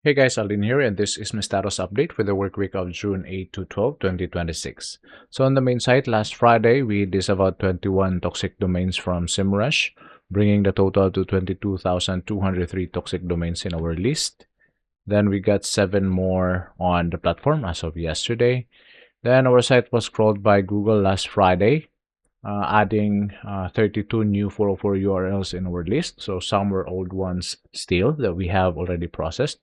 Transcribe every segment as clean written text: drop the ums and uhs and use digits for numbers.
Hey guys, Aldin here, and this is my status update for the work week of June 8 to 12, 2026. So on the main site, last Friday, we disavowed 21 toxic domains from SEMrush, bringing the total to 22,203 toxic domains in our list. Then we got 7 more on the platform as of yesterday. Then our site was crawled by Google last Friday, adding 32 new 404 URLs in our list. So some were old ones still that we have already processed.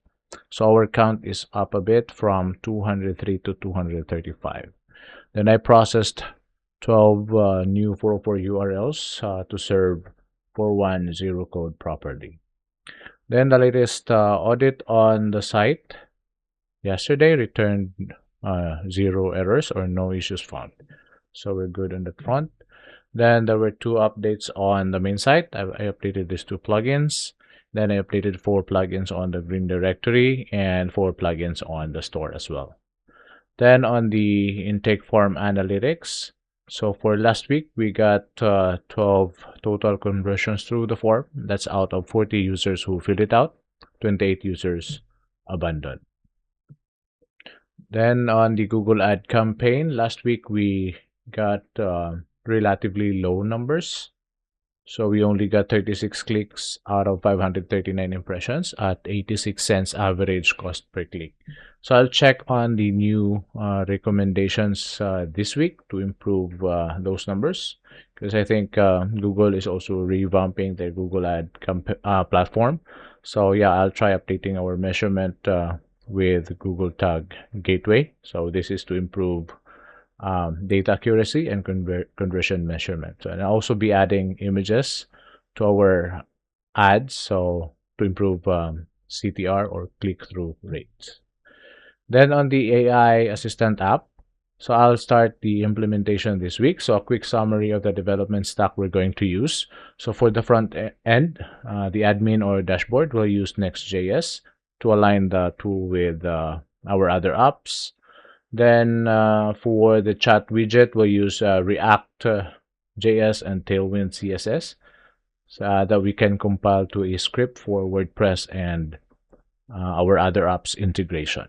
So our count is up a bit from 203 to 235. Then I processed 12 new 404 URLs to serve 410 code properly. Then the latest audit on the site yesterday returned 0 errors or no issues found. So we're good on that front. Then there were 2 updates on the main site. I updated these 2 plugins. Then I updated 4 plugins on the Green Directory and 4 plugins on the store as well. Then on the intake form analytics, so for last week, we got 12 total conversions through the form. That's out of 40 users who filled it out, 28 users abandoned. Then on the Google ad campaign, last week we got relatively low numbers. So we only got 36 clicks out of 539 impressions at 86 cents average cost per click. So I'll check on the new recommendations this week to improve those numbers, because I think Google is also revamping their Google ad platform. So yeah, I'll try updating our measurement with Google Tag Gateway. So this is to improve data accuracy and conversion measurement. And I'll also be adding images to our ads, so to improve CTR or click-through rates. Then on the AI assistant app, so I'll start the implementation this week. So a quick summary of the development stack we're going to use. So for the front end, the admin or dashboard will use Next.js to align the tool with our other apps. Then for the chat widget, we'll use React.js and Tailwind CSS that we can compile to a script for WordPress and our other apps integration.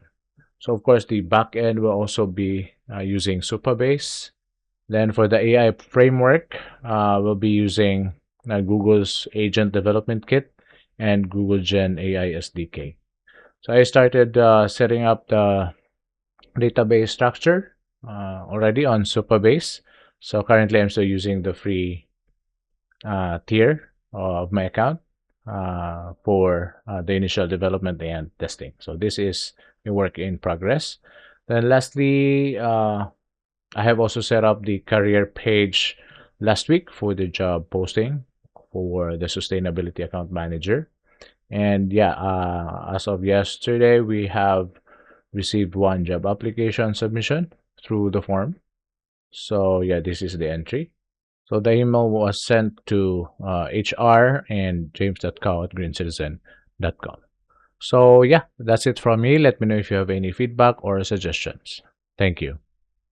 So of course, the backend will also be using Supabase. Then for the AI framework, we'll be using Google's Agent Development Kit and Google Gen AI SDK. So I started setting up the database structure already on Supabase. So currently I'm still using the free tier of my account for the initial development and testing. So this is a work in progress. Then lastly, I have also set up the career page last week for the job posting for the sustainability account manager. And yeah, as of yesterday, we have received 1 job application submission through the form. So yeah, this is the entry. So the email was sent to HR and james.cow@greencitizen.com. So yeah, that's it from me. Let me know if you have any feedback or suggestions. Thank you.